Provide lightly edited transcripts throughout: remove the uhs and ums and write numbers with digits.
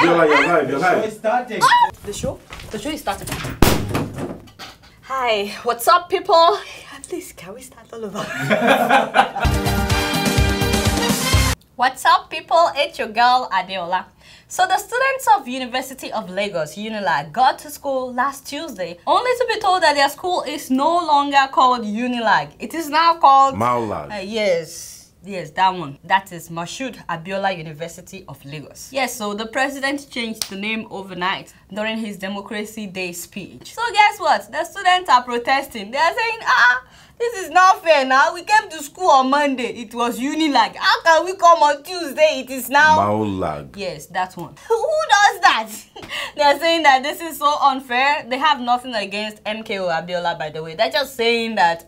Adeola, you're live, you're live. The show is starting. The show? The show is starting. Hi, what's up, people? Please, can we start all over? What's up, people? It's your girl, Adeola. So the students of University of Lagos, UNILAG, got to school last Tuesday, only to be told that their school is no longer called UNILAG. It is now called MAULAG. Yes, that one. That is Adeola University of Lagos. Yes, so the president changed the name overnight during his Democracy Day speech. So guess what? The students are protesting. They are saying, this is not fair now. We came to school on Monday. It was UNILAG. How can we come on Tuesday? It is now MAULAG. Yes, that one. Who does that? They are saying that this is so unfair. They have nothing against MKO Abiola, by the way. They're just saying that,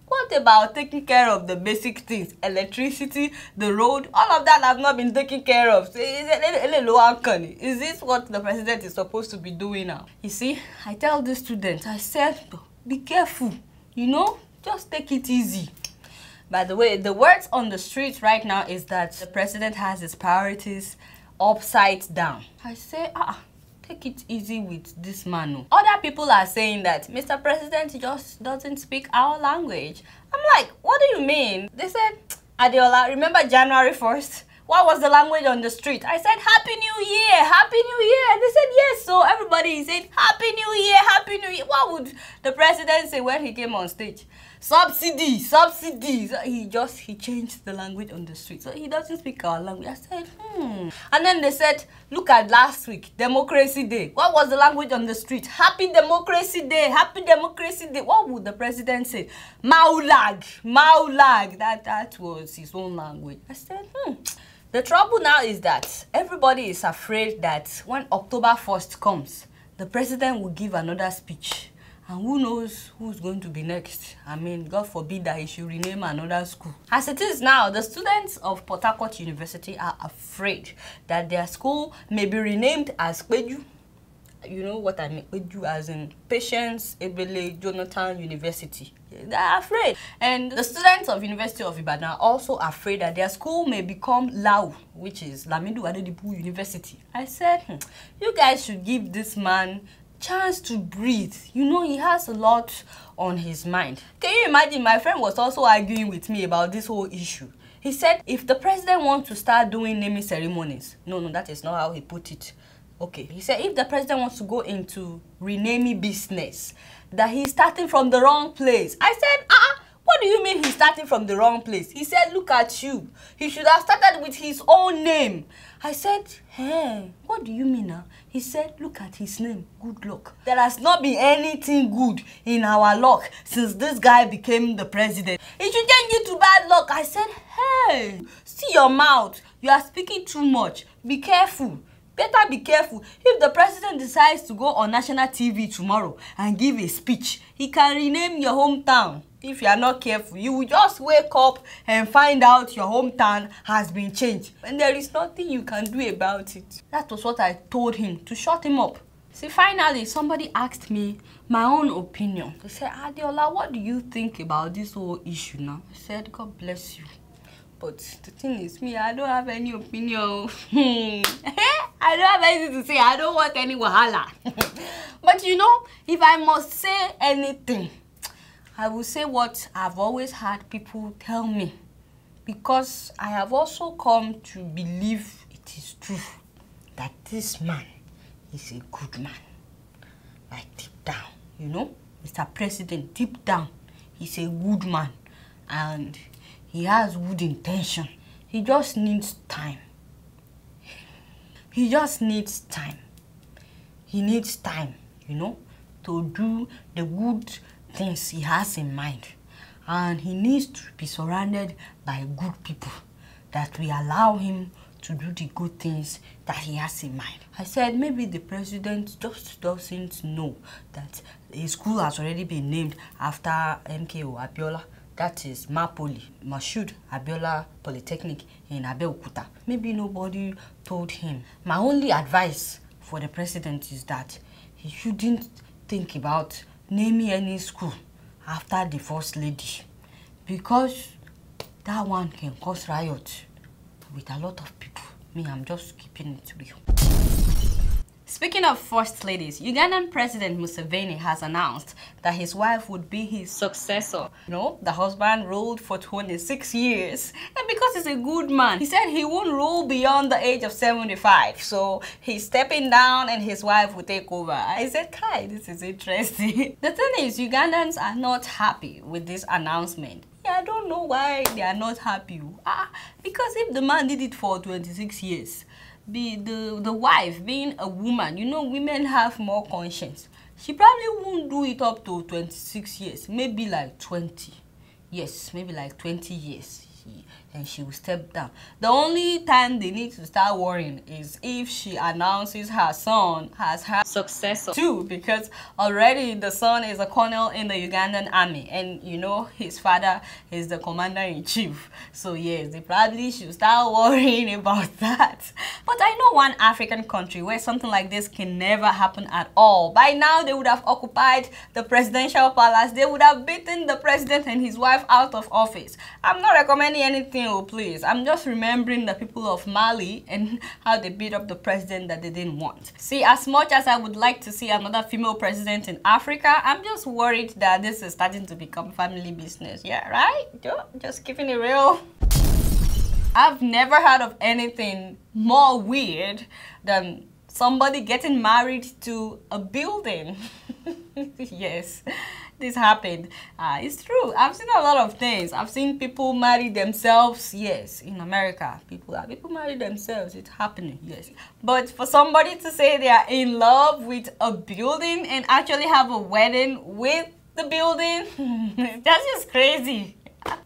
what about taking care of the basic things? Electricity, the road, all of that have not been taken care of. So is this what the president is supposed to be doing now? You see, I tell the students, I said, be careful, you know, just take it easy. By the way, the words on the street right now is that the president has his priorities upside down. I say, take it easy with this man. Other people are saying that Mr. President just doesn't speak our language. I'm like, what do you mean? They said, Adeola, remember January 1st? What was the language on the street? I said, Happy New Year, Happy New Year. And they said, yes. So everybody said, Happy New Year, Happy New Year. What would the president say when he came on stage? Subsidies. He changed the language on the street. So he doesn't speak our language. I said, And then they said, look at last week, Democracy Day. What was the language on the street? Happy Democracy Day, Happy Democracy Day. What would the president say? MAULAG. That was his own language. I said, The trouble now is that everybody is afraid that when October 1st comes, the president will give another speech. And who knows who's going to be next? I mean, God forbid that he should rename another school. As it is now, the students of Port Harcourt University are afraid that their school may be renamed as Kweju. You know what I mean? Kweju as in Patience Ebele Jonathan University. They are afraid. And the students of University of Ibadan are also afraid that their school may become LAU, which is Lamido Adedibu University. I said, you guys should give this man chance to breathe. You know, he has a lot on his mind. Can you imagine? My friend was also arguing with me about this whole issue. He said, if the president wants to start doing naming ceremonies, no, that is not how he put it. Okay, he said, if the president wants to go into renaming business, that he's starting from the wrong place. I said, what do you mean he's starting from the wrong place? He said, look at you. He should have started with his own name. I said, hey, what do you mean now? He said, look at his name, good luck. There has not been anything good in our luck since this guy became the president. He should change it to bad luck. I said, hey, see your mouth. You are speaking too much. Be careful. Better be careful. If the president decides to go on national TV tomorrow and give a speech, he can rename your hometown. If you are not careful, you will just wake up and find out your hometown has been changed. And there is nothing you can do about it. That was what I told him, to shut him up. See, finally, somebody asked me my own opinion. They said, Adeola, what do you think about this whole issue now? I said, God bless you. But the thing is, I don't have any opinion. I don't have anything to say. I don't want any wahala. But you know, if I must say anything, I will say what I've always had people tell me. Because I have also come to believe it is true that this man is a good man. Like deep down, you know, Mr. President, deep down, he's a good man. And he has good intention. He just needs time. He just needs time. He needs time, you know, to do the good things he has in mind. And he needs to be surrounded by good people that will allow him to do the good things that he has in mind. I said maybe the president just doesn't know that his school has already been named after MKO Abiola. That is Mapoli, Abiola Polytechnic in Abeokuta. Maybe nobody told him. My only advice for the president is that he shouldn't think about naming any school after the first lady, because that one can cause riot with a lot of people. Me, I'm just keeping it real. Speaking of first ladies, Ugandan President Museveni has announced that his wife would be his successor. You know, the husband ruled for 26 years, and because he's a good man, he said he won't rule beyond the age of 75. So he's stepping down and his wife will take over. I said, Kai, this is interesting. The thing is, Ugandans are not happy with this announcement. Yeah, I don't know why they are not happy. Because if the man did it for 26 years, the wife being a woman, you know, women have more conscience. She probably won't do it up to 26 years, maybe like 20. Yes, maybe like 20 years. And she will step down. The only time they need to start worrying is if she announces her son as her successor too, because already the son is a colonel in the Ugandan army, and you know his father is the commander-in-chief. So yes, they probably should start worrying about that. But I know one African country where something like this can never happen at all. By now they would have occupied the presidential palace. They would have beaten the president and his wife out of office. I'm not recommending anything, oh please. I'm just remembering the people of Mali and how they beat up the president that they didn't want. See, as much as I would like to see another female president in Africa, I'm just worried that this is starting to become family business. Yeah, right? Just keeping it real. I've never heard of anything more weird than somebody getting married to a building. Yes, this happened. It's true. I've seen a lot of things. I've seen people marry themselves. Yes, in America, people marry themselves. It's happening. Yes, but for somebody to say they are in love with a building and actually have a wedding with the building, that's just crazy.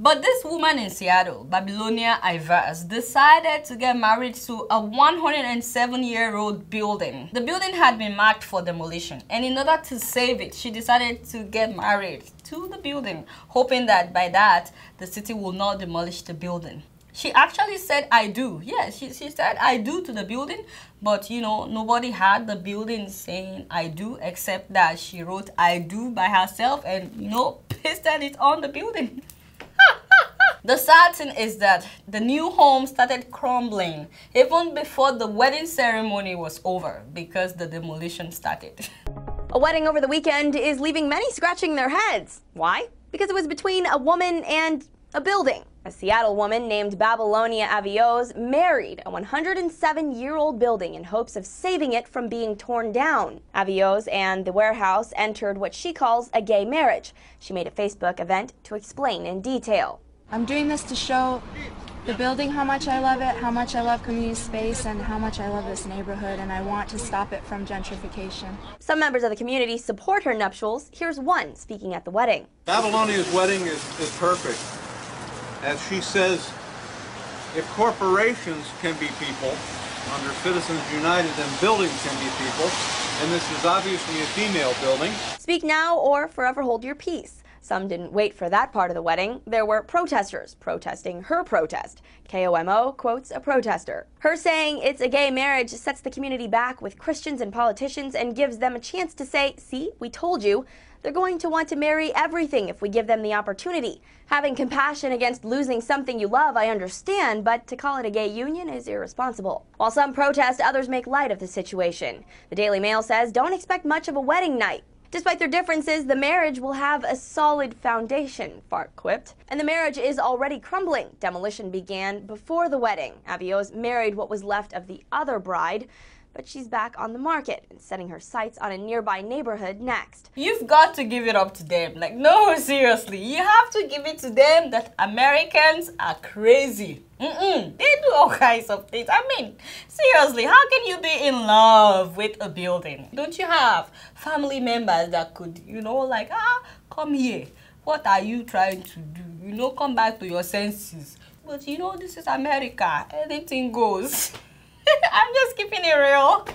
But this woman in Seattle, Babylonia Ivers, decided to get married to a 107-year-old building. The building had been marked for demolition, and in order to save it, she decided to get married to the building, hoping that by that, the city will not demolish the building. She actually said, I do. Yes, she said, I do to the building. But, you know, nobody had the building saying I do, except that she wrote I do by herself and, you know, pasted it on the building. The sad thing is that the new home started crumbling even before the wedding ceremony was over because the demolition started. A wedding over the weekend is leaving many scratching their heads. Why? Because it was between a woman and a building. A Seattle woman named Babylonia Avios married a 107-year-old building in hopes of saving it from being torn down. Avios and the warehouse entered what she calls a gay marriage. She made a Facebook event to explain in detail. I'm doing this to show the building how much I love it, how much I love community space, and how much I love this neighborhood, and I want to stop it from gentrification. Some members of the community support her nuptials. Here's one speaking at the wedding. Babylonia's wedding is perfect. As she says, if corporations can be people under Citizens United, then buildings can be people, and this is obviously a female building. Speak now or forever hold your peace. Some didn't wait for that part of the wedding. There were protesters protesting her protest. KOMO quotes a protester. Her saying it's a gay marriage sets the community back with Christians and politicians and gives them a chance to say, see, we told you. They're going to want to marry everything if we give them the opportunity. Having compassion against losing something you love, I understand, but to call it a gay union is irresponsible. While some protest, others make light of the situation. The Daily Mail says, don't expect much of a wedding night. Despite their differences, the marriage will have a solid foundation, Fark quipped. And the marriage is already crumbling. Demolition began before the wedding. Avios married what was left of the other bride, but she's back on the market and setting her sights on a nearby neighborhood next. You've got to give it up to them. Like, no, seriously. You have to give it to them that Americans are crazy. They do all kinds of things. I mean, seriously, how can you be in love with a building? Don't you have family members that could, you know, like, come here. What are you trying to do? You know, come back to your senses. But, you know, this is America. Anything goes. I'm just keeping it real.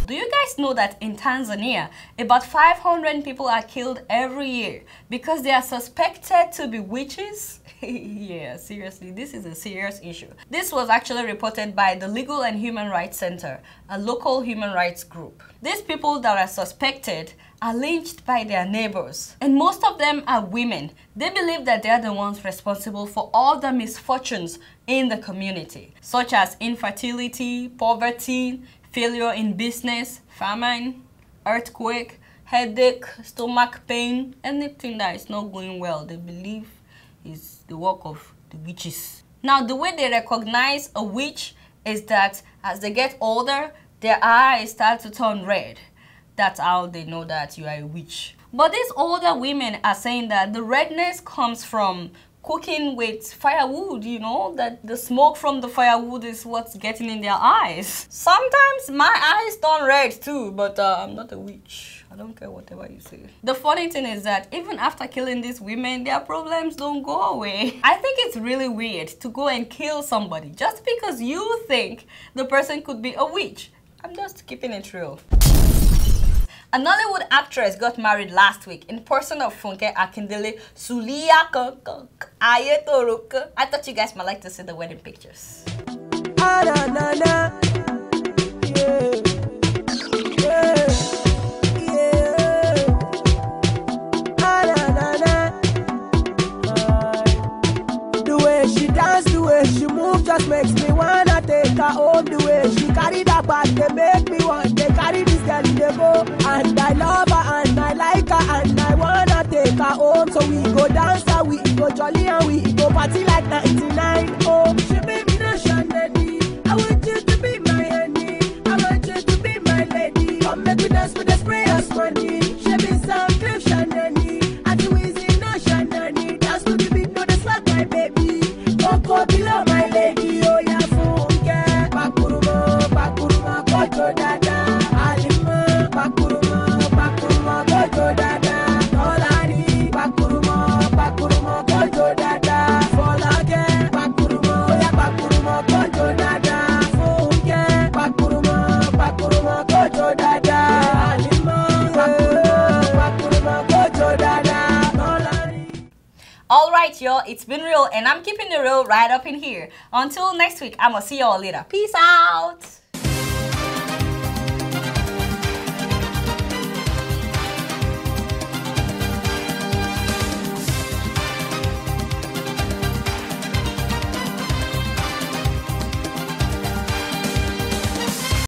Do you guys know that in Tanzania, about 500 people are killed every year because they are suspected to be witches? Yeah, seriously, this is a serious issue. This was actually reported by the Legal and Human Rights Center, a local human rights group. These people that are suspected are lynched by their neighbors, and most of them are women. They believe that they are the ones responsible for all the misfortunes in the community, such as infertility, poverty, failure in business, famine, earthquake, headache, stomach pain, anything that is not going well, they believe is the work of the witches. Now, the way they recognize a witch is that as they get older, their eyes start to turn red. That's how they know that you are a witch. But these older women are saying that the redness comes from cooking with firewood, you know, that the smoke from the firewood is what's getting in their eyes. Sometimes my eyes turn red too, but I'm not a witch. I don't care whatever you say. The funny thing is that even after killing these women, their problems don't go away. I think it's really weird to go and kill somebody just because you think the person could be a witch. I'm just keeping it real. A Nollywood actress got married last week in person of Funke Akindele Suliya. I thought you guys might like to see the wedding pictures. The way she dance, the way she move, just makes me wanna take her home. The way she carry that bag, they make me want to carry this girl in the go. And I love her and I like her and I wanna take her home. So we go dance and we go jolly and we go party like 99. Oh, she made me no shandy. I want you to be my honey. I want you to be my lady. Come make me dance with the spray of money. She be some cliff shandy. I do easy no shandy. Dance to the beat, no the slap my baby. Go below my lady. Oh yeah, funke. Pakuruma, kojo dada. Alima, pakuruma, kojo dada. Tolani, pakuruma, kojo dada. Folage, pakuruma, oh yeah, pakuruma, kojo dada. Funke, pakuruma, kojo dada. Alima, pakuruma, kojo dada. Tolani. Alright, y'all, it's been real and I'm keeping it real right up in here. Until next week, I'ma see y'all later. Peace out!